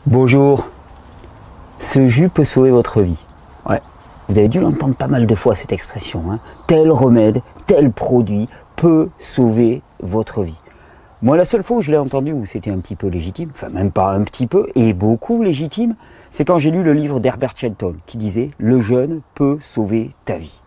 Bonjour, ce jus peut sauver votre vie. Ouais, vous avez dû l'entendre pas mal de fois cette expression. Hein. Tel remède, tel produit peut sauver votre vie. Moi, la seule fois où je l'ai entendu, où c'était un petit peu légitime, enfin même pas un petit peu, et beaucoup légitime, c'est quand j'ai lu le livre d'Herbert Shelton qui disait « Le jeûne peut sauver ta vie ».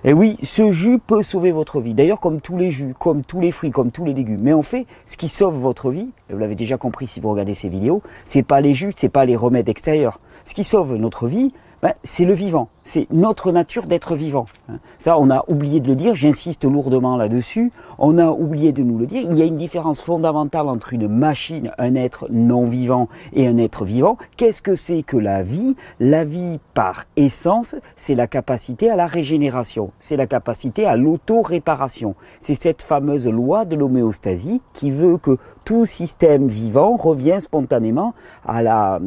Et oui, ce jus peut sauver votre vie. D'ailleurs, comme tous les jus, comme tous les fruits, comme tous les légumes. Mais en fait, ce qui sauve votre vie, et vous l'avez déjà compris si vous regardez ces vidéos, c'est pas les jus, c'est pas les remèdes extérieurs. Ce qui sauve notre vie, c'est le vivant. C'est notre nature d'être vivant. Ça, on a oublié de le dire, j'insiste lourdement là-dessus. On a oublié de nous le dire. Il y a une différence fondamentale entre une machine, un être non vivant et un être vivant. Qu'est-ce que c'est que la vie? La vie, par essence, c'est la capacité à la régénération. C'est la capacité à l'auto-réparation. C'est cette fameuse loi de l'homéostasie qui veut que tout système vivant revient spontanément à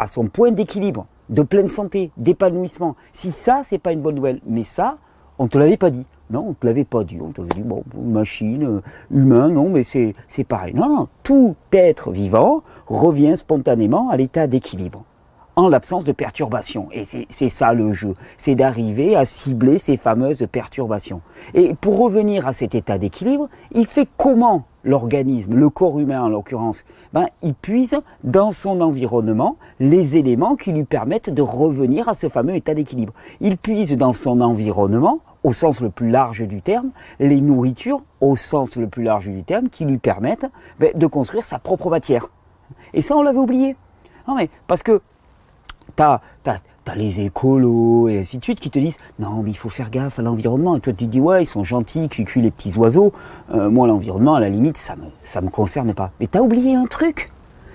son point d'équilibre, de pleine santé, d'épanouissement. Si ça, c'est pas une bonne nouvelle, mais ça, on te l'avait pas dit. Non, on te l'avait pas dit. On t'avait dit, bon, machine, humain, non, mais c'est pareil. Non, non, tout être vivant revient spontanément à l'état d'équilibre, en l'absence de perturbations. Et c'est ça le jeu, c'est d'arriver à cibler ces fameuses perturbations. Et pour revenir à cet état d'équilibre, il fait comment l'organisme, le corps humain en l'occurrence? Il puise dans son environnement les éléments qui lui permettent de revenir à ce fameux état d'équilibre. Il puise dans son environnement, au sens le plus large du terme, les nourritures, au sens le plus large du terme, qui lui permettent de construire sa propre matière. Et ça, on l'avait oublié. Non mais, parce que t'as les écolos et ainsi de suite qui te disent non mais il faut faire gaffe à l'environnement, et toi tu te dis ouais ils sont gentils, cucu les petits oiseaux, moi l'environnement à la limite ça me concerne pas. Mais t'as oublié un truc,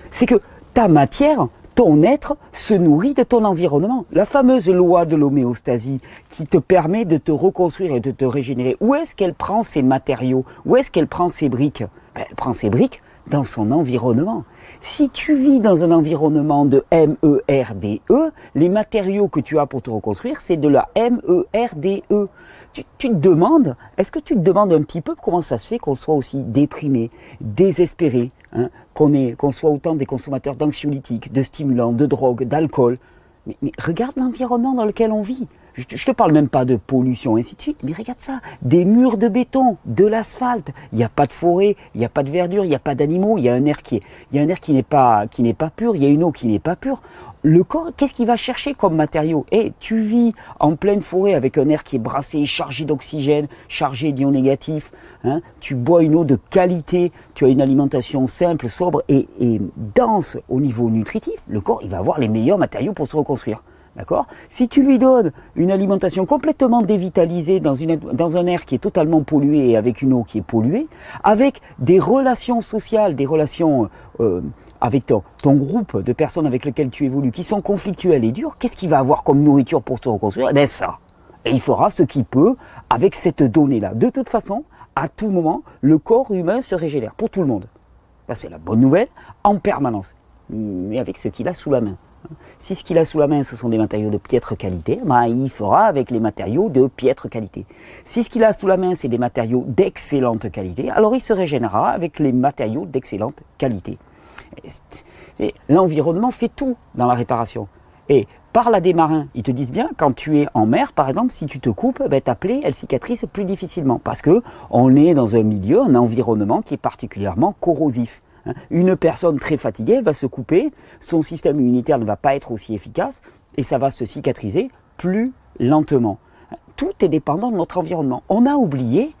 c'est que ta matière, ton être se nourrit de ton environnement. La fameuse loi de l'homéostasie qui te permet de te reconstruire et de te régénérer, où est-ce qu'elle prend ses matériaux? Où est-ce qu'elle prend ses briques? Elle prend ses briques dans son environnement. Si tu vis dans un environnement de MERDE, les matériaux que tu as pour te reconstruire, c'est de la MERDE. Tu te demandes, est-ce que tu te demandes un petit peu comment ça se fait qu'on soit aussi déprimé, désespéré, hein, qu'on soit autant des consommateurs d'anxiolytiques, de stimulants, de drogues, d'alcool? Mais regarde l'environnement dans lequel on vit. Je te parle même pas de pollution, ainsi de suite, mais regarde ça, des murs de béton, de l'asphalte, il n'y a pas de forêt, il n'y a pas de verdure, il n'y a pas d'animaux, il y a un air qui n'est pas pur, il y a une eau qui n'est pas pure. Le corps, qu'est-ce qu'il va chercher comme matériau? Tu vis en pleine forêt avec un air qui est brassé, chargé d'oxygène, chargé d'ions négatifs, hein, tu bois une eau de qualité, tu as une alimentation simple, sobre et dense au niveau nutritif, le corps il va avoir les meilleurs matériaux pour se reconstruire. D'accord? Si tu lui donnes une alimentation complètement dévitalisée dans un air qui est totalement pollué et avec une eau qui est polluée, avec des relations sociales, des relations avec ton groupe de personnes avec lesquelles tu évolues qui sont conflictuelles et dures, qu'est-ce qu'il va avoir comme nourriture pour se reconstruire? Eh bien ça. Et il fera ce qu'il peut avec cette donnée-là. De toute façon, à tout moment, le corps humain se régénère pour tout le monde. Ça c'est la bonne nouvelle, en permanence. Mais avec ce qu'il a sous la main. Si ce qu'il a sous la main, ce sont des matériaux de piètre qualité, il fera avec les matériaux de piètre qualité. Si ce qu'il a sous la main, c'est des matériaux d'excellente qualité, alors il se régénérera avec les matériaux d'excellente qualité. Et l'environnement fait tout dans la réparation. Et parle à des marins, ils te disent bien, quand tu es en mer, par exemple, si tu te coupes, ta plaie, elle cicatrise plus difficilement. Parce que on est dans un milieu, un environnement qui est particulièrement corrosif. Une personne très fatiguée va se couper, son système immunitaire ne va pas être aussi efficace et ça va se cicatriser plus lentement. Tout est dépendant de notre environnement. On a oublié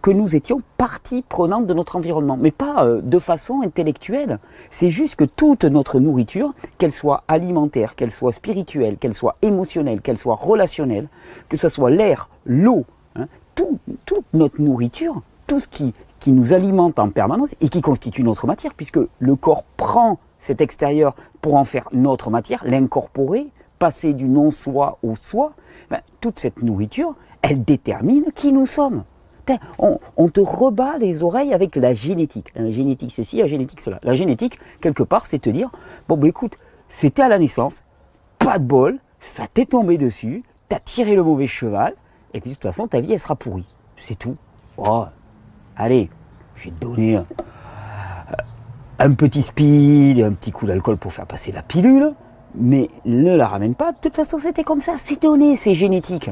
que nous étions partie prenante de notre environnement, mais pas de façon intellectuelle. C'est juste que toute notre nourriture, qu'elle soit alimentaire, qu'elle soit spirituelle, qu'elle soit émotionnelle, qu'elle soit relationnelle, que ce soit l'air, l'eau, toute notre nourriture, tout ce qui nous alimente en permanence et qui constitue notre matière, puisque le corps prend cet extérieur pour en faire notre matière, l'incorporer, passer du non-soi au soi, toute cette nourriture, elle détermine qui nous sommes. On te rebat les oreilles avec la génétique. La génétique ceci, la génétique cela. La génétique, quelque part, c'est te dire, écoute, c'était à la naissance, pas de bol, ça t'est tombé dessus, t'as tiré le mauvais cheval, et puis de toute façon, ta vie, elle sera pourrie. C'est tout. Oh, allez, je vais te donner un petit speed, un petit coup d'alcool pour faire passer la pilule, mais ne la ramène pas. De toute façon, c'était comme ça, c'est donné, c'est génétique.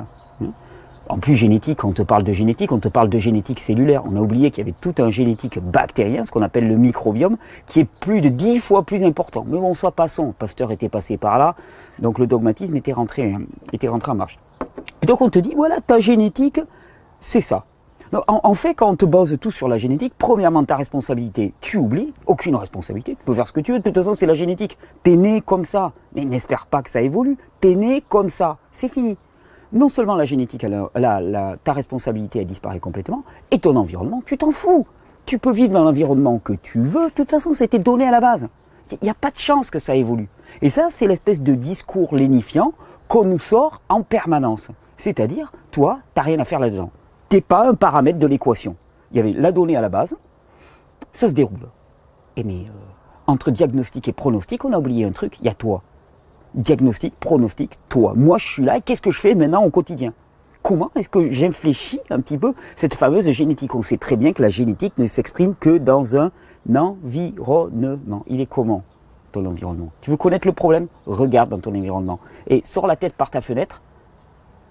En plus, génétique, quand on te parle de génétique, on te parle de génétique cellulaire. On a oublié qu'il y avait tout un génétique bactérien, ce qu'on appelle le microbiome, qui est plus de 10 fois plus important. Mais bon, soit passons, Pasteur était passé par là, donc le dogmatisme était rentré en marche. Et donc on te dit, voilà, ta génétique, c'est ça. Donc, en fait, quand on te base tout sur la génétique, premièrement, ta responsabilité, tu oublies, aucune responsabilité, tu peux faire ce que tu veux, de toute façon, c'est la génétique. T'es né comme ça, mais n'espère pas que ça évolue. T'es né comme ça, c'est fini. Non seulement la génétique, ta responsabilité, elle disparaît complètement, et ton environnement, tu t'en fous. Tu peux vivre dans l'environnement que tu veux, de toute façon, c'était donné à la base. Il n'y a pas de chance que ça évolue. Et ça, c'est l'espèce de discours lénifiant qu'on nous sort en permanence. C'est-à-dire, toi, t'as rien à faire là-dedans. T'es pas un paramètre de l'équation. Il y avait la donnée à la base, ça se déroule. Et mais entre diagnostic et pronostic, on a oublié un truc, il y a toi. Diagnostic, pronostic, toi. Moi, je suis là et qu'est-ce que je fais maintenant au quotidien? Comment est-ce que j'infléchis un petit peu cette fameuse génétique? On sait très bien que la génétique ne s'exprime que dans un environnement. Il est comment, ton environnement? Tu veux connaître le problème? Regarde dans ton environnement. Et sors la tête par ta fenêtre.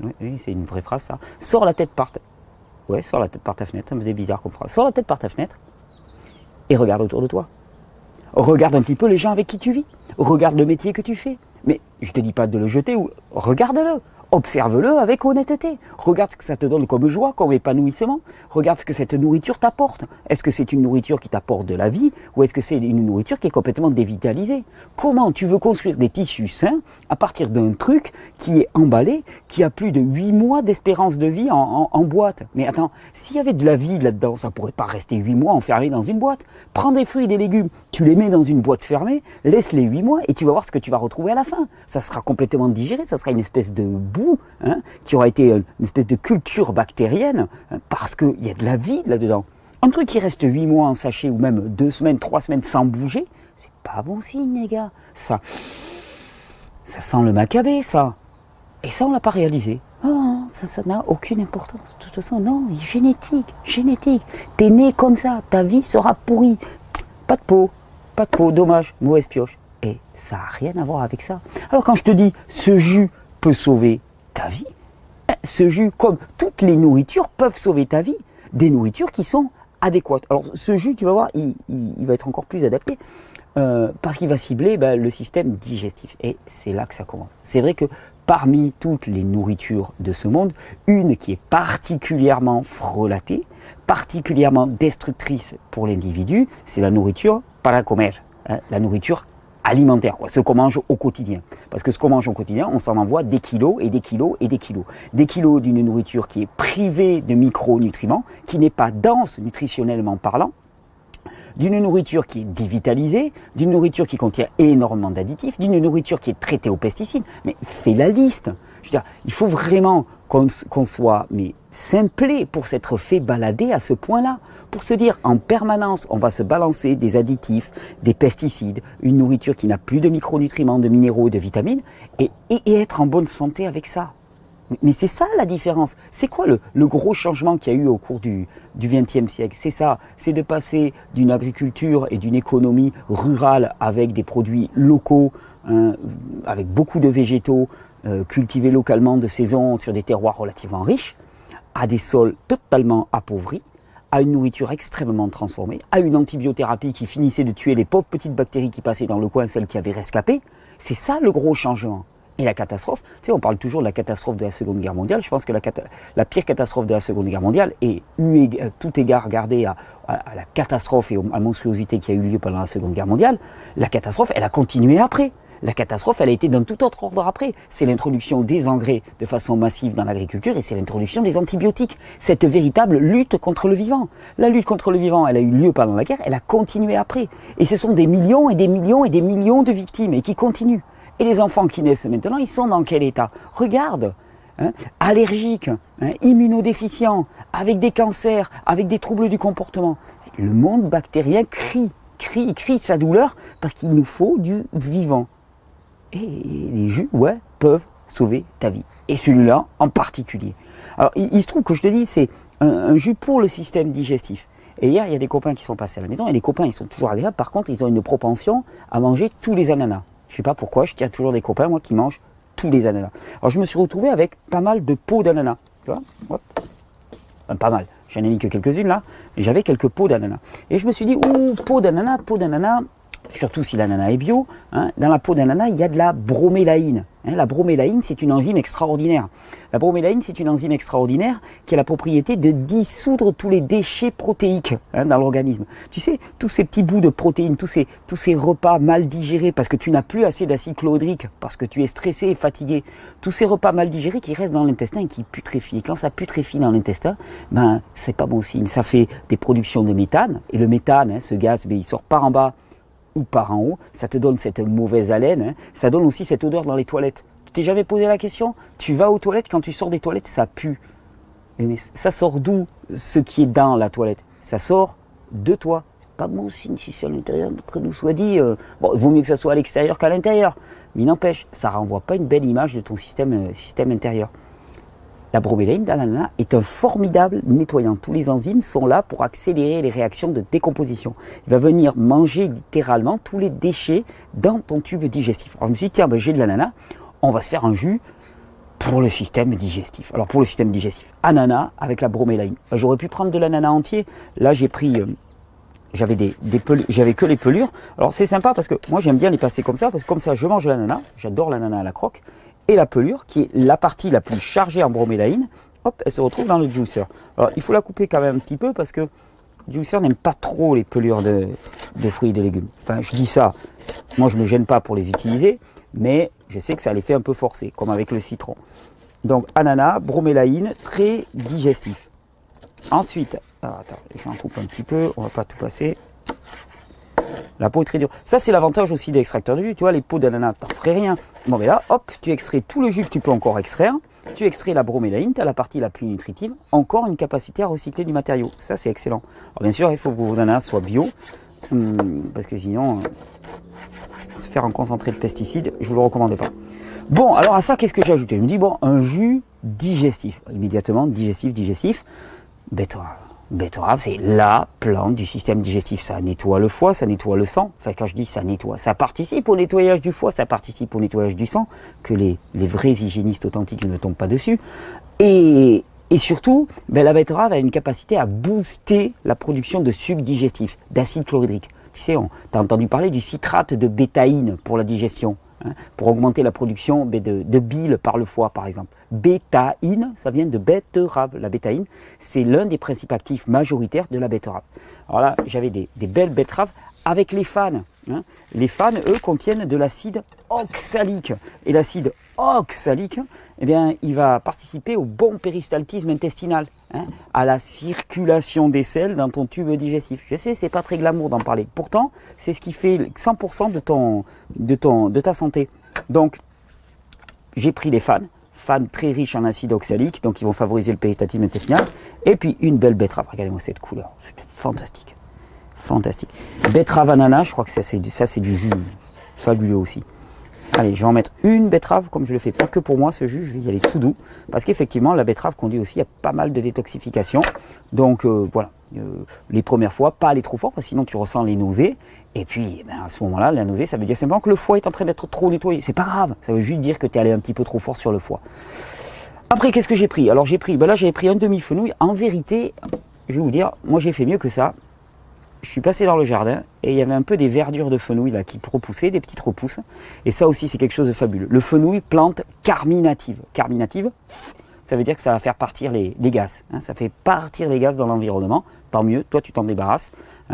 Oui, c'est une vraie phrase ça. Sors la tête par ta... Ouais, sors la tête par ta fenêtre, ça me faisait bizarre comme phrase. Sors la tête par ta fenêtre et regarde autour de toi. Regarde un petit peu les gens avec qui tu vis. Regarde le métier que tu fais. Mais je te dis pas de le jeter, ou regarde-le. Observe-le avec honnêteté. Regarde ce que ça te donne comme joie, comme épanouissement. Regarde ce que cette nourriture t'apporte. Est-ce que c'est une nourriture qui t'apporte de la vie ou est-ce que c'est une nourriture qui est complètement dévitalisée? Comment tu veux construire des tissus sains à partir d'un truc qui est emballé, qui a plus de 8 mois d'espérance de vie en boîte? Mais attends, s'il y avait de la vie là-dedans, ça pourrait pas rester 8 mois enfermé dans une boîte. Prends des fruits et des légumes, tu les mets dans une boîte fermée, laisse-les 8 mois et tu vas voir ce que tu vas retrouver à la fin. Ça sera complètement digéré, ça sera une espèce de boue, qui aura été une espèce de culture bactérienne, parce qu'il y a de la vie là-dedans. Un truc qui reste 8 mois en sachet, ou même 2 semaines, 3 semaines sans bouger, c'est pas bon signe, les gars. Ça sent le macabé, ça. Et ça, on l'a pas réalisé. Oh, ça n'a aucune importance. De toute façon, non, génétique. T'es né comme ça, ta vie sera pourrie. Pas de peau, dommage, mauvaise pioche. Et ça n'a rien à voir avec ça. Alors quand je te dis, ce jus peut sauver ta vie, ce jus, comme toutes les nourritures, peuvent sauver ta vie, des nourritures qui sont adéquates. Alors ce jus, tu vas voir, il va être encore plus adapté, parce qu'il va cibler le système digestif. Et c'est là que ça commence. C'est vrai que parmi toutes les nourritures de ce monde, une qui est particulièrement frelatée, particulièrement destructrice pour l'individu, c'est la nourriture para comer, la nourriture alimentaire, ce qu'on mange au quotidien. Parce que ce qu'on mange au quotidien, on s'en envoie des kilos et des kilos et des kilos. Des kilos d'une nourriture qui est privée de micronutriments, qui n'est pas dense nutritionnellement parlant, d'une nourriture qui est dévitalisée, d'une nourriture qui contient énormément d'additifs, d'une nourriture qui est traitée aux pesticides. Mais fais la liste. Je veux dire, il faut vraiment qu'on soit simplé pour s'être fait balader à ce point-là. Pour se dire en permanence, on va se balancer des additifs, des pesticides, une nourriture qui n'a plus de micronutriments, de minéraux, de vitamines, et être en bonne santé avec ça. Mais c'est ça la différence. C'est quoi le gros changement qu'il y a eu au cours du XXe siècle? C'est ça, c'est de passer d'une agriculture et d'une économie rurale avec des produits locaux, avec beaucoup de végétaux, cultivés localement de saison sur des terroirs relativement riches, à des sols totalement appauvris, à une nourriture extrêmement transformée, à une antibiothérapie qui finissait de tuer les pauvres petites bactéries qui passaient dans le coin, celles qui avaient rescapé. C'est ça le gros changement. Et la catastrophe, tu sais, on parle toujours de la catastrophe de la Seconde Guerre mondiale. Je pense que la pire catastrophe de la Seconde Guerre mondiale, et tout égard gardé à la catastrophe et à la monstruosité qui a eu lieu pendant la Seconde Guerre mondiale, la catastrophe, elle a continué après. La catastrophe, elle a été d'un tout autre ordre après. C'est l'introduction des engrais de façon massive dans l'agriculture et c'est l'introduction des antibiotiques. Cette véritable lutte contre le vivant. La lutte contre le vivant, elle a eu lieu pendant la guerre, elle a continué après. Et ce sont des millions et des millions et des millions de victimes et qui continuent. Et les enfants qui naissent maintenant, ils sont dans quel état? Regarde, allergiques, immunodéficients, avec des cancers, avec des troubles du comportement. Le monde bactérien crie sa douleur parce qu'il nous faut du vivant. Et les jus, peuvent sauver ta vie. Et celui-là en particulier. Alors, il se trouve que je te dis, c'est un jus pour le système digestif. Et hier, il y a des copains qui sont passés à la maison, et les copains, ils sont toujours agréables. Par contre, ils ont une propension à manger tous les ananas. Je sais pas pourquoi, je tiens toujours des copains, moi, qui mangent tous les ananas. Alors, je me suis retrouvé avec pas mal de pots d'ananas. Tu vois, hop. Enfin, pas mal. J'en ai mis que quelques-unes là, mais j'avais quelques pots d'ananas. Et je me suis dit, ouh, pot d'ananas, surtout si l'ananas est bio, hein, dans la peau d'ananas, il y a de la bromélaïne. Hein, la bromélaïne, c'est une enzyme extraordinaire. La bromélaïne, c'est une enzyme extraordinaire qui a la propriété de dissoudre tous les déchets protéiques hein, dans l'organisme. Tu sais, tous ces petits bouts de protéines, tous ces repas mal digérés parce que tu n'as plus assez d'acide chlorhydrique, parce que tu es stressé et fatigué, tous ces repas mal digérés qui restent dans l'intestin et qui putréfient. Et quand ça putréfie dans l'intestin, ben, c'est pas bon signe. Ça fait des productions de méthane. Et le méthane, hein, ce gaz, ben, il sort par en bas ou par en haut, ça te donne cette mauvaise haleine, hein. Ça donne aussi cette odeur dans les toilettes. Tu t'es jamais posé la question? Tu vas aux toilettes, quand tu sors des toilettes, ça pue. Mais ça sort d'où ce qui est dans la toilette? Ça sort de toi. C'est pas bon signe si c'est à l'intérieur, que nous soit dit. Bon, il vaut mieux que ça soit à l'extérieur qu'à l'intérieur. Mais il n'empêche, ça renvoie pas une belle image de ton système intérieur. La bromélaïne dans l'ananas est un formidable nettoyant. Tous les enzymes sont là pour accélérer les réactions de décomposition. Il va venir manger littéralement tous les déchets dans ton tube digestif. Alors je me suis dit, tiens, ben, j'ai de l'ananas, on va se faire un jus pour le système digestif. Alors pour le système digestif, ananas avec la bromélaïne. J'aurais pu prendre de l'ananas entier. Là j'ai pris... j'avais que les pelures. Alors c'est sympa parce que moi j'aime bien les passer comme ça, parce que comme ça je mange l'ananas, j'adore l'ananas à la croque, et la pelure, qui est la partie la plus chargée en bromélaïne, hop, elle se retrouve dans le juicer. Alors il faut la couper quand même un petit peu parce que le juicer n'aime pas trop les pelures de fruits et de légumes. Enfin je dis ça, moi je ne me gêne pas pour les utiliser, mais je sais que ça les fait un peu forcer, comme avec le citron. Donc ananas, bromélaïne, très digestif. Ensuite, alors attends, j'en coupe un petit peu, on va pas tout passer. La peau est très dure. Ça, c'est l'avantage aussi des extracteurs de jus. Tu vois, les peaux d'ananas, t'en ferais rien. Bon, mais là, hop, tu extrais tout le jus que tu peux encore extraire. Tu extrais la bromélaïne, tu as la partie la plus nutritive. Encore une capacité à recycler du matériau. Ça, c'est excellent. Alors, bien sûr, il faut que vos ananas soient bio. Parce que sinon, se faire un concentré de pesticides, je ne vous le recommande pas. Bon, alors à ça, qu'est-ce que j'ai ajouté? Je me dis, bon, un jus digestif. Immédiatement, digestif. Betterave, c'est la plante du système digestif. Ça nettoie le foie, ça nettoie le sang. Enfin, quand je dis ça nettoie, ça participe au nettoyage du foie, ça participe au nettoyage du sang, que les vrais hygiénistes authentiques ne tombent pas dessus. Et surtout, ben, la betterave a une capacité à booster la production de sucre digestif, d'acide chlorhydrique. Tu sais, tu as entendu parler du citrate de bétaïne pour la digestion. Pour augmenter la production de bile par le foie, par exemple. Bétaïne, ça vient de betterave. La bétaïne, c'est l'un des principes actifs majoritaires de la betterave. Alors là, j'avais des belles betteraves avec les fans. Les fans, eux, contiennent de l'acide oxalique. Et l'acide oxalique, eh bien, il va participer au bon péristaltisme intestinal, à la circulation des sels dans ton tube digestif. Je sais, c'est pas très glamour d'en parler. Pourtant, c'est ce qui fait 100% de ta santé. Donc, j'ai pris les fans très riches en acide oxalique, donc ils vont favoriser le péristaltisme intestinal. Et puis, une belle betterave. Regardez-moi cette couleur. C'est fantastique. Fantastique. Betterave ananas, je crois que ça c'est du jus fabuleux aussi. Allez, je vais en mettre une betterave, comme je le fais pas que pour moi ce jus, je vais y aller tout doux. Parce qu'effectivement, la betterave conduit aussi à pas mal de détoxification. Donc voilà, les premières fois, pas aller trop fort, parce que sinon tu ressens les nausées. Et puis à ce moment-là, la nausée, ça veut dire simplement que le foie est en train d'être trop nettoyé. C'est pas grave, ça veut juste dire que tu es allé un petit peu trop fort sur le foie. Après, qu'est-ce que j'ai pris? Alors j'ai pris, là j'avais pris un demi-fenouil. En vérité, je vais vous dire, moi j'ai fait mieux que ça. Je suis passé dans le jardin et il y avait un peu des verdures de fenouil là qui repoussaient, des petites repousses. Et ça aussi, c'est quelque chose de fabuleux. Le fenouil, plante carminative. Carminative, ça veut dire que ça va faire partir les gaz. Ça fait partir les gaz dans l'environnement. Tant mieux, toi tu t'en débarrasses.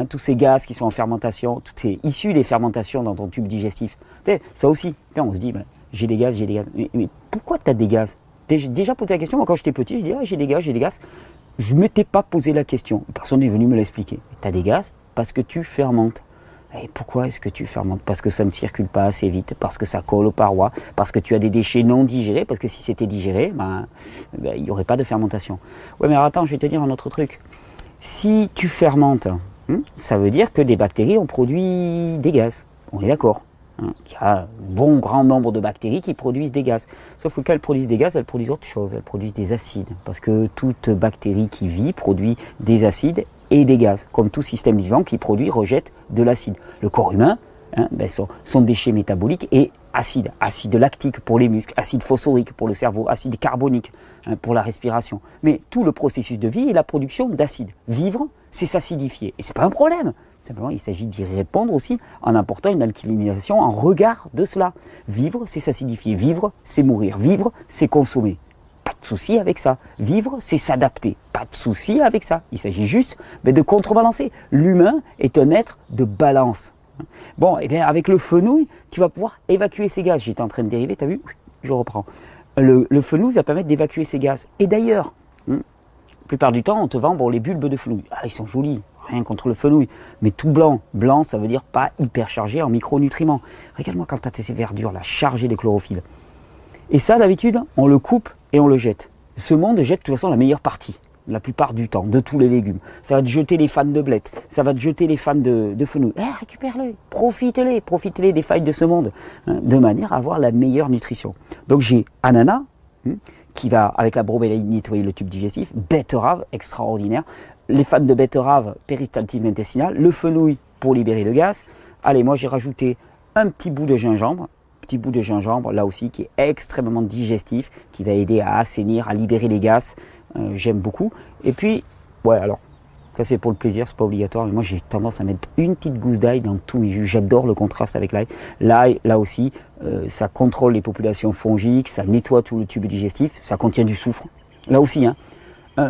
Tous ces gaz qui sont en fermentation, tout est issu des fermentations dans ton tube digestif. Ça aussi, on se dit, ben, j'ai des gaz. Mais pourquoi tu as des gaz? Déjà posé la question, moi quand j'étais petit, je dis, j'ai des gaz. Je ne m'étais pas posé la question. Personne n'est venu me l'expliquer. Tu as des gaz parce que tu fermentes. Et pourquoi est-ce que tu fermentes? Parce que ça ne circule pas assez vite, parce que ça colle aux parois, parce que tu as des déchets non digérés, parce que si c'était digéré, il n'y aurait pas de fermentation. Ouais, mais alors attends, je vais te dire un autre truc. Si tu fermentes, ça veut dire que des bactéries ont produit des gaz. On est d'accord. Il y a un bon grand nombre de bactéries qui produisent des gaz. Sauf que quand elles produisent des gaz, elles produisent autre chose. Elles produisent des acides. Parce que toute bactérie qui vit produit des acides et des gaz, comme tout système vivant qui produit, rejette de l'acide. Le corps humain, hein, son déchet métabolique est acide, acide lactique pour les muscles, acide phosphorique pour le cerveau, acide carbonique hein, pour la respiration. Mais tout le processus de vie est la production d'acide. Vivre, c'est s'acidifier. Et c'est pas un problème. Simplement, il s'agit d'y répondre aussi en apportant une alcalinisation en regard de cela. Vivre, c'est s'acidifier. Vivre, c'est mourir. Vivre, c'est consommer. Pas de souci avec ça. Vivre, c'est s'adapter. Pas de souci avec ça. Il s'agit juste de contrebalancer. L'humain est un être de balance. Bon, et bien avec le fenouil, tu vas pouvoir évacuer ces gaz. J'étais en train de dériver, tu as vu? Je reprends. Le fenouil va permettre d'évacuer ces gaz. Et d'ailleurs, la plupart du temps, on te vend les bulbes de fenouil. Ah, ils sont jolis, rien contre le fenouil. Mais tout blanc. Blanc, ça veut dire pas hyper chargé en micronutriments. Regarde-moi quand tu as ces verdures là, chargées de chlorophylle. Et ça, d'habitude, on le coupe et on le jette. Ce monde jette de toute façon la meilleure partie. La plupart du temps, de tous les légumes. Ça va te jeter les fans de blettes, ça va te jeter les fans de fenouil. Récupère-les, profitez-les des failles de ce monde, hein, de manière à avoir la meilleure nutrition. Donc j'ai ananas, qui va, avec la bromélaïde, nettoyer le tube digestif, betterave, extraordinaire, les fans de betterave, péristaltine intestinale, le fenouil pour libérer le gaz. Allez, moi j'ai rajouté un petit bout de gingembre, là aussi, qui est extrêmement digestif, qui va aider à assainir, à libérer les gaz. J'aime beaucoup. Et puis, ouais, alors, ça c'est pour le plaisir, c'est pas obligatoire, mais moi j'ai tendance à mettre une petite gousse d'ail dans tous mes jus. J'adore le contraste avec l'ail. L'ail, là aussi, ça contrôle les populations fongiques, ça nettoie tout le tube digestif, ça contient du soufre. Là aussi, hein,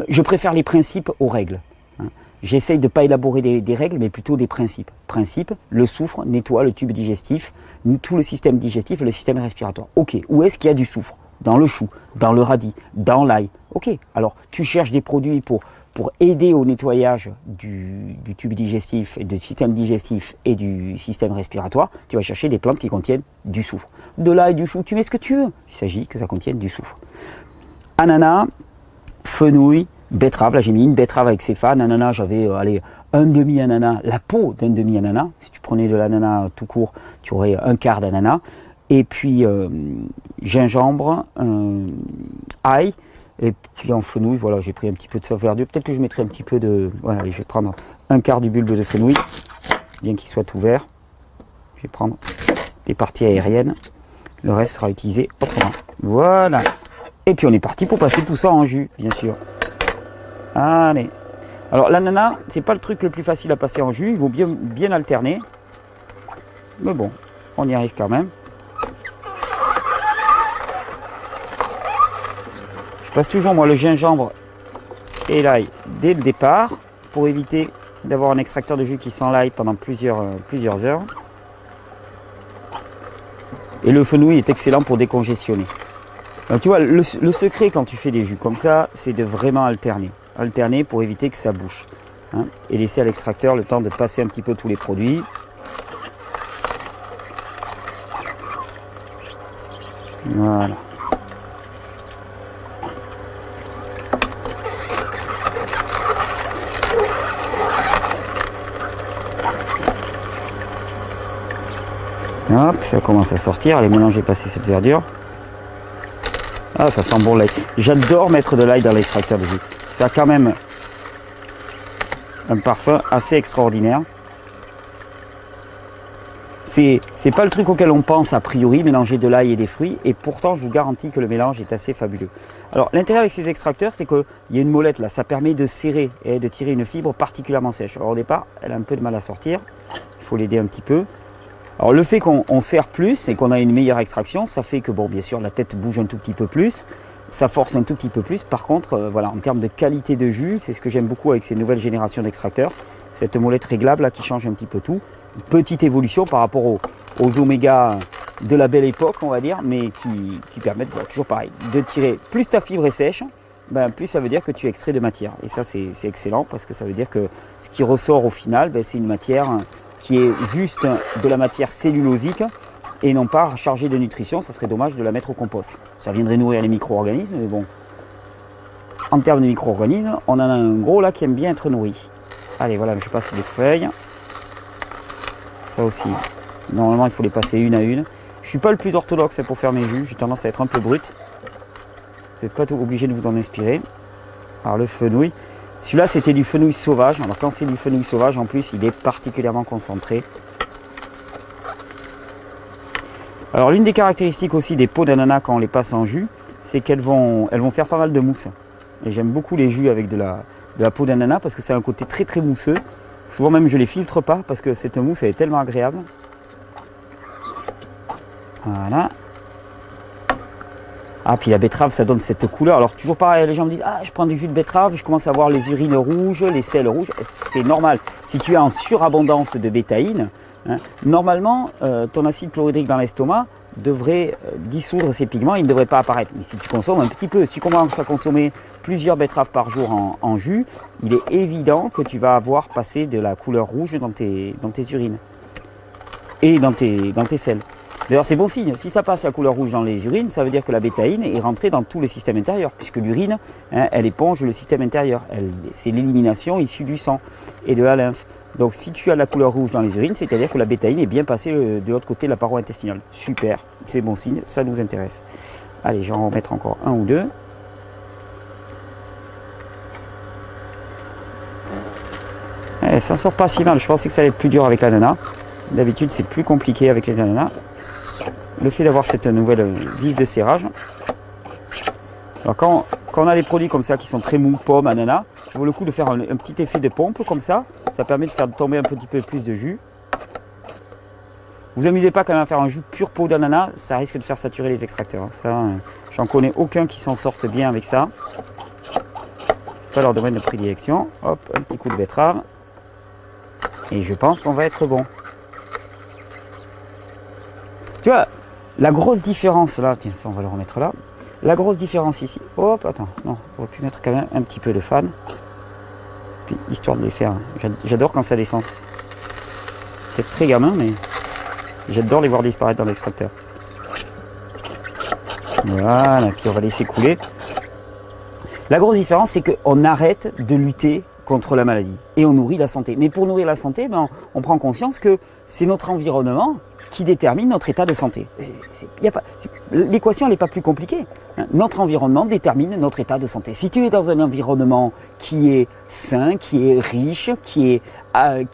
je préfère les principes aux règles. Hein. J'essaye de ne pas élaborer des règles, mais plutôt des principes. Principe, le soufre nettoie le tube digestif, tout le système digestif et le système respiratoire. Ok, où est-ce qu'il y a du soufre? Dans le chou, dans le radis, dans l'ail. Ok, alors tu cherches des produits pour aider au nettoyage du tube digestif, et du système digestif et du système respiratoire. Tu vas chercher des plantes qui contiennent du soufre. De l'ail, du chou, tu mets ce que tu veux. Il s'agit que ça contienne du soufre. Ananas, fenouil, betterave. Là j'ai mis une betterave avec ses fans. Ananas, j'avais un demi-ananas, la peau d'un demi-ananas. Si tu prenais de l'ananas tout court, tu aurais un quart d'ananas. Et puis gingembre, ail, et puis en fenouil, voilà, j'ai pris un petit peu de sauce verdure. Peut-être que je mettrai un petit peu de... Voilà, allez, je vais prendre un quart du bulbe de fenouil, bien qu'il soit ouvert. Je vais prendre des parties aériennes. Le reste sera utilisé autrement. Voilà. Et puis on est parti pour passer tout ça en jus, bien sûr. Allez. Alors l'ananas, c'est pas le truc le plus facile à passer en jus. Il vaut bien alterner. Mais bon, on y arrive quand même. Je passe toujours moi le gingembre et l'ail dès le départ pour éviter d'avoir un extracteur de jus qui sent l'ail pendant plusieurs heures. Et le fenouil est excellent pour décongestionner. Donc tu vois, le secret quand tu fais des jus comme ça, c'est de vraiment alterner. Alterner pour éviter que ça bouche. Hein, et laisser à l'extracteur le temps de passer un petit peu tous les produits. Voilà. Hop, ça commence à sortir. Allez, maintenant j'ai passé cette verdure. Ah, ça sent bon l'ail. J'adore mettre de l'ail dans l'extracteur de jus. Ça a quand même un parfum assez extraordinaire. C'est pas le truc auquel on pense a priori, mélanger de l'ail et des fruits. Et pourtant, je vous garantis que le mélange est assez fabuleux. Alors, l'intérêt avec ces extracteurs, c'est qu'il y a une molette là. Ça permet de serrer et de tirer une fibre particulièrement sèche. Alors, au départ, elle a un peu de mal à sortir. Il faut l'aider un petit peu. Alors le fait qu'on serre plus et qu'on a une meilleure extraction, ça fait que, bon, bien sûr, la tête bouge un tout petit peu plus, ça force un tout petit peu plus. Par contre, voilà, en termes de qualité de jus, c'est ce que j'aime beaucoup avec ces nouvelles générations d'extracteurs. Cette molette réglable là qui change un petit peu tout. Une petite évolution par rapport aux oméga de la belle époque, on va dire, mais qui permettent, voilà, toujours pareil, de tirer. Plus ta fibre est sèche, ben, plus ça veut dire que tu extrais de matière. Et ça, c'est excellent parce que ça veut dire que ce qui ressort au final, ben, c'est une matière qui est juste de la matière cellulosique et non pas chargée de nutrition. Ça serait dommage de la mettre au compost. Ça viendrait nourrir les micro-organismes, mais bon. En termes de micro-organismes, on en a un gros là qui aime bien être nourri. Allez, voilà, je passe les feuilles. Ça aussi, normalement il faut les passer une à une. Je ne suis pas le plus orthodoxe pour faire mes jus, j'ai tendance à être un peu brut. Vous n'êtes pas tout obligé de vous en inspirer. Alors le fenouil, Celui-là, c'était du fenouil sauvage. Alors quand c'est du fenouil sauvage, en plus, il est particulièrement concentré. Alors l'une des caractéristiques aussi des peaux d'ananas quand on les passe en jus, c'est qu'elles vont faire pas mal de mousse. Et j'aime beaucoup les jus avec de la peau d'ananas parce que c'est un côté très très mousseux. Souvent même je les filtre pas parce que cette mousse elle est tellement agréable. Voilà. Ah puis la betterave ça donne cette couleur. Alors toujours pareil, les gens me disent ah je prends du jus de betterave, je commence à voir les urines rouges, les selles rouges. C'est normal. Si tu es en surabondance de bétaïne, hein, normalement ton acide chlorhydrique dans l'estomac devrait dissoudre ces pigments, ils ne devraient pas apparaître. Mais si tu consommes un petit peu, si tu commences à consommer plusieurs betteraves par jour en jus, il est évident que tu vas avoir passé de la couleur rouge dans tes urines et dans tes selles. D'ailleurs c'est bon signe, si ça passe la couleur rouge dans les urines, ça veut dire que la bétaïne est rentrée dans tout le système intérieur, puisque l'urine, hein, elle éponge le système intérieur, c'est l'élimination issue du sang et de la lymphe. Donc si tu as la couleur rouge dans les urines, c'est-à-dire que la bétaïne est bien passée de l'autre côté de la paroi intestinale. Super, c'est bon signe, ça nous intéresse. Allez, je vais en remettre encore un ou deux. Ça sort pas si mal, je pensais que ça allait être plus dur avec l'ananas. D'habitude c'est plus compliqué avec les ananas. Le fait d'avoir cette nouvelle vive de serrage. Alors quand on a des produits comme ça qui sont très mous, pommes, ananas, ça vaut le coup de faire un petit effet de pompe comme ça. Ça permet de faire tomber un petit peu plus de jus. Vous amusez pas quand même à faire un jus pur peau d'ananas, ça risque de faire saturer les extracteurs. Ça, j'en connais aucun qui s'en sorte bien avec ça. C'est pas leur domaine de prédilection. Hop, un petit coup de betterave. Et je pense qu'on va être bon. Tu vois, la grosse différence là, tiens ça on va le remettre là. La grosse différence ici, hop, attends, non, on aurait pu mettre quand même un petit peu de fan. Puis, histoire de les faire, j'adore quand ça descend. C'est très gamin, mais j'adore les voir disparaître dans l'extracteur. Voilà, puis on va laisser couler. La grosse différence, c'est qu'on arrête de lutter contre la maladie et on nourrit la santé. Mais pour nourrir la santé, ben, on prend conscience que c'est notre environnement qui détermine notre état de santé. L'équation n'est pas plus compliquée. Notre environnement détermine notre état de santé. Si tu es dans un environnement qui est sain, qui est riche, qui est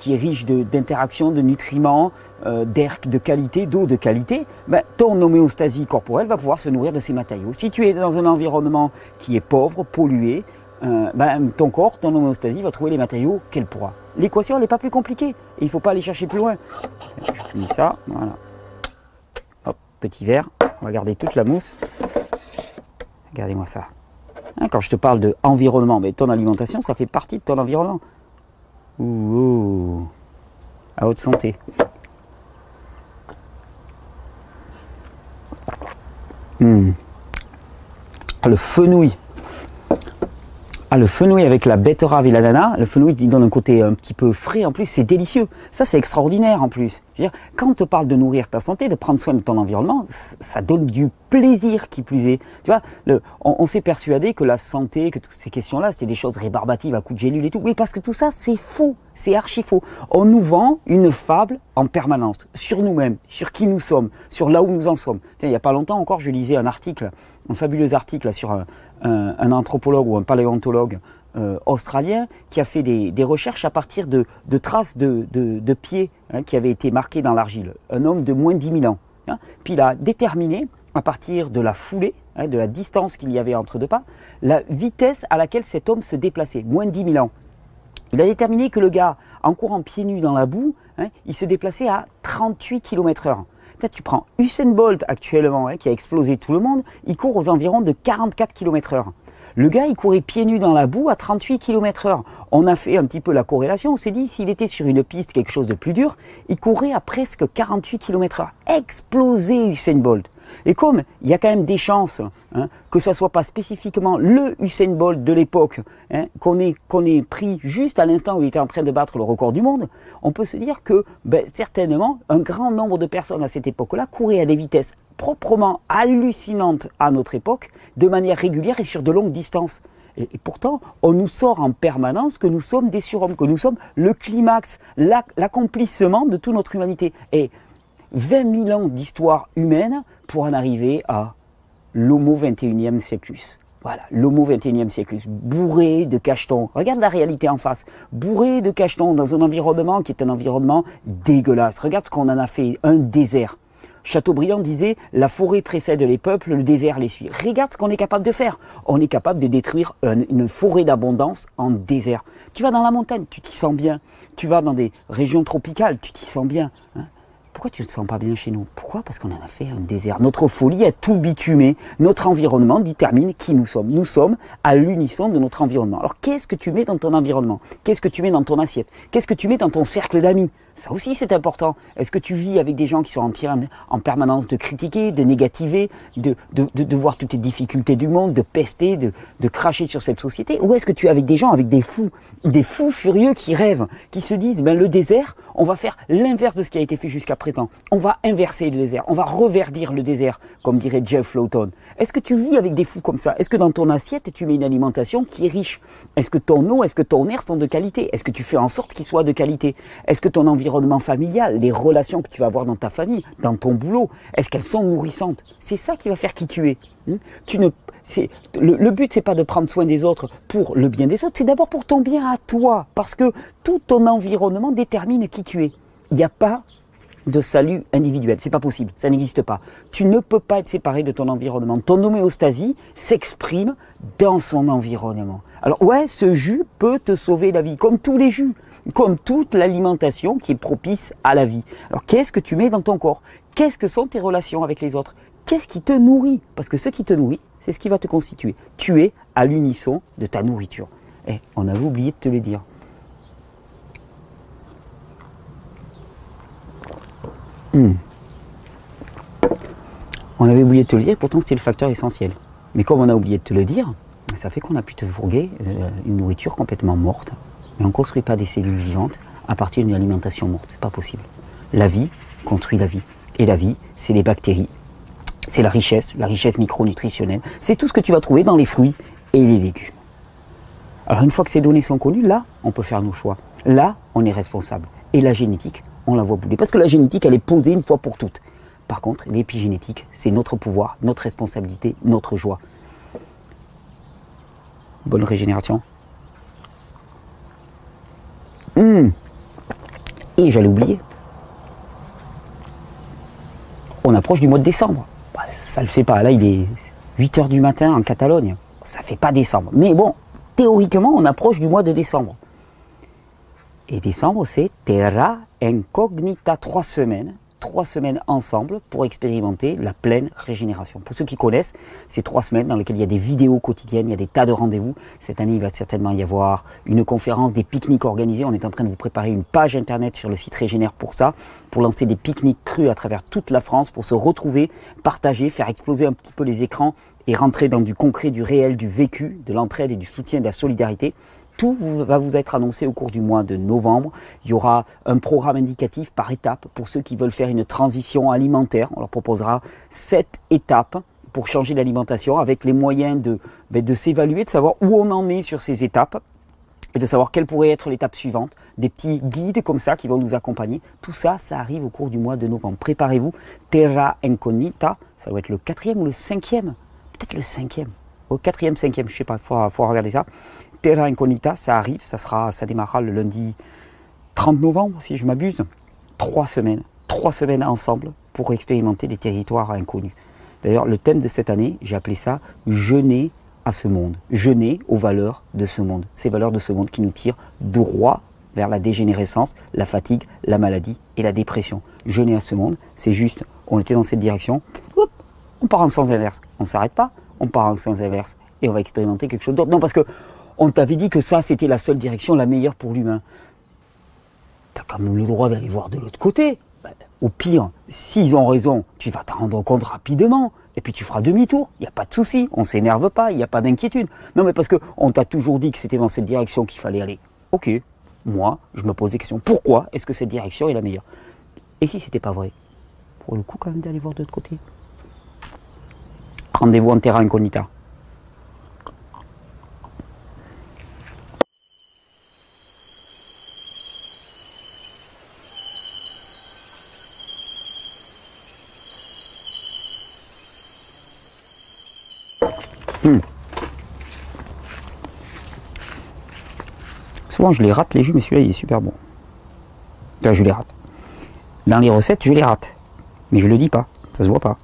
riche d'interactions, de nutriments, d'air de qualité, d'eau de qualité, ben, ton homéostasie corporelle va pouvoir se nourrir de ces matériaux. Si tu es dans un environnement qui est pauvre, pollué, ben, ton corps, ton homéostasie va trouver les matériaux qu'elle pourra. L'équation n'est pas plus compliquée et il ne faut pas aller chercher plus loin. Je finis ça, voilà. Hop, petit verre, on va garder toute la mousse. Regardez-moi ça. Hein, quand je te parle de environnement, mais ton alimentation, ça fait partie de ton environnement. Ouh, à haute santé. Le fenouil. Ah, le fenouil avec la betterave et l'ananas, le fenouil il donne un côté un petit peu frais, en plus c'est délicieux. Ça c'est extraordinaire en plus. Je veux dire, quand on te parle de nourrir ta santé, de prendre soin de ton environnement, ça donne du plaisir qui plus est. Tu vois, on s'est persuadé que la santé, que toutes ces questions-là, c'était des choses rébarbatives à coups de gélules et tout. Oui, parce que tout ça c'est faux, c'est archi faux. On nous vend une fable en permanence sur nous-mêmes, sur qui nous sommes, sur là où nous en sommes. Tiens, il n'y a pas longtemps encore, je lisais un article, un fabuleux article sur un anthropologue ou un paléontologue australien qui a fait des recherches à partir de traces de pieds hein, qui avaient été marqués dans l'argile. Un homme de moins de 10 000 ans. Hein. Puis il a déterminé, à partir de la foulée, hein, de la distance qu'il y avait entre deux pas, la vitesse à laquelle cet homme se déplaçait, moins de 10 000 ans. Il a déterminé que le gars, en courant pieds nus dans la boue, hein, il se déplaçait à 38 km/h. Tu prends Usain Bolt actuellement, hein, qui a explosé tout le monde, il court aux environs de 44 km/h. Le gars, il courait pieds nus dans la boue à 38 km/h. On a fait un petit peu la corrélation, on s'est dit, s'il était sur une piste, quelque chose de plus dur, il courait à presque 48 km/h. Explosé Usain Bolt. Et comme il y a quand même des chances hein, que ça soit pas spécifiquement le Usain Bolt de l'époque hein, qu'on ait pris juste à l'instant où il était en train de battre le record du monde, on peut se dire que ben, certainement un grand nombre de personnes à cette époque-là couraient à des vitesses proprement hallucinantes à notre époque, de manière régulière et sur de longues distances. Et pourtant, on nous sort en permanence que nous sommes des surhommes, que nous sommes le climax, l'accomplissement de toute notre humanité. Et 20 000 ans d'histoire humaine pour en arriver à l'homo 21e sièclus. Voilà, l'homo 21e siècle, bourré de cachetons. Regarde la réalité en face. Bourré de cachetons dans un environnement qui est un environnement dégueulasse. Regarde ce qu'on en a fait, un désert. Chateaubriand disait, la forêt précède les peuples, le désert les suit. Regarde ce qu'on est capable de faire. On est capable de détruire une forêt d'abondance en désert. Tu vas dans la montagne, tu t'y sens bien. Tu vas dans des régions tropicales, tu t'y sens bien. Hein. Pourquoi tu ne te sens pas bien chez nous? Pourquoi? Parce qu'on en a fait un désert. Notre folie a tout bitumé. Notre environnement détermine qui nous sommes. Nous sommes à l'unisson de notre environnement. Alors qu'est-ce que tu mets dans ton environnement? Qu'est-ce que tu mets dans ton assiette? Qu'est-ce que tu mets dans ton cercle d'amis? Ça aussi c'est important. Est-ce que tu vis avec des gens qui sont en permanence de critiquer, de négativer, de voir toutes les difficultés du monde, de pester, de cracher sur cette société? Ou est-ce que tu es avec des gens, avec des fous furieux qui rêvent, qui se disent, ben le désert, on va faire l'inverse de ce qui a été fait jusqu'à présent. On va inverser le désert, on va reverdir le désert, comme dirait Jeff Lawton. Est-ce que tu vis avec des fous comme ça? Est-ce que dans ton assiette, tu mets une alimentation qui est riche? Est-ce que ton eau, est-ce que ton air sont de qualité? Est-ce que tu fais en sorte qu'ils soient de qualité? Est-ce que ton environnement familial, les relations que tu vas avoir dans ta famille, dans ton boulot, est-ce qu'elles sont nourrissantes? C'est ça qui va faire qui tu es. Le but, c'est pas de prendre soin des autres pour le bien des autres, c'est d'abord pour ton bien à toi, parce que tout ton environnement détermine qui tu es. Il n'y a pas de salut individuel, c'est pas possible, ça n'existe pas. Tu ne peux pas être séparé de ton environnement. Ton homéostasie s'exprime dans son environnement. Alors ouais, ce jus peut te sauver la vie, comme tous les jus, comme toute l'alimentation qui est propice à la vie. Alors qu'est-ce que tu mets dans ton corps? Qu'est-ce que sont tes relations avec les autres? Qu'est-ce qui te nourrit? Parce que ce qui te nourrit, c'est ce qui va te constituer. Tu es à l'unisson de ta nourriture. Eh, on avait oublié de te le dire. On avait oublié de te le dire, pourtant c'était le facteur essentiel. Mais comme on a oublié de te le dire, ça fait qu'on a pu te fourguer une nourriture complètement morte. Mais on ne construit pas des cellules vivantes à partir d'une alimentation morte, c'est pas possible. La vie construit la vie. Et la vie, c'est les bactéries, c'est la richesse micronutritionnelle. C'est tout ce que tu vas trouver dans les fruits et les légumes. Alors une fois que ces données sont connues, là, on peut faire nos choix. Là, on est responsable. Et la génétique, on la voit bouler. Parce que la génétique, elle est posée une fois pour toutes. Par contre, l'épigénétique, c'est notre pouvoir, notre responsabilité, notre joie. Bonne régénération. Et j'allais oublier. On approche du mois de décembre. Bah, ça le fait pas. Là, il est 8 h du matin en Catalogne. Ça fait pas décembre. Mais bon, théoriquement, on approche du mois de décembre. Et décembre, c'est Terra Incognita, 3 semaines. 3 semaines ensemble pour expérimenter la pleine régénération. Pour ceux qui connaissent, c'est 3 semaines dans lesquelles il y a des vidéos quotidiennes, il y a des tas de rendez-vous. Cette année, il va certainement y avoir une conférence, des pique-niques organisés. On est en train de vous préparer une page internet sur le site Régénère pour ça, pour lancer des pique-niques crus à travers toute la France, pour se retrouver, partager, faire exploser un petit peu les écrans et rentrer dans du concret, du réel, du vécu, de l'entraide et du soutien, de la solidarité. Tout va vous être annoncé au cours du mois de novembre. Il y aura un programme indicatif par étapes pour ceux qui veulent faire une transition alimentaire. On leur proposera 7 étapes pour changer l'alimentation avec les moyens de s'évaluer, de savoir où on en est sur ces étapes et de savoir quelle pourrait être l'étape suivante. Des petits guides comme ça qui vont nous accompagner. Tout ça, ça arrive au cours du mois de novembre. Préparez-vous. Terra Incognita, ça doit être le 4e ou le 5e. Peut-être le 5e. Au 4e, 5e, je sais pas, faut regarder ça. Terra Incognita, ça arrive, ça démarrera le lundi 30 novembre, si je m'abuse. 3 semaines ensemble pour expérimenter des territoires inconnus. D'ailleurs, le thème de cette année, j'ai appelé ça « Jeûner à ce monde ». Jeûner aux valeurs de ce monde. Ces valeurs de ce monde qui nous tirent droit vers la dégénérescence, la fatigue, la maladie et la dépression. Jeûner à ce monde, c'est juste, on était dans cette direction, hop, on part en sens inverse. On ne s'arrête pas, on part en sens inverse et on va expérimenter quelque chose d'autre. Non, parce que on t'avait dit que ça, c'était la seule direction, la meilleure pour l'humain. Tu as quand même le droit d'aller voir de l'autre côté. Au pire, s'ils ont raison, tu vas t'en rendre compte rapidement. Et puis tu feras demi-tour. Il n'y a pas de souci. On ne s'énerve pas. Il n'y a pas d'inquiétude. Non, mais parce qu'on t'a toujours dit que c'était dans cette direction qu'il fallait aller. Ok, moi, je me pose des questions. Pourquoi est-ce que cette direction est la meilleure? Et si c'était pas vrai? Pour le coup, quand même, d'aller voir de l'autre côté. Rendez-vous en Terra Incognita. Souvent je les rate les jus, mais celui-là il est super bon. Enfin, je les rate. Dans les recettes, je les rate. Mais je le dis pas, ça se voit pas.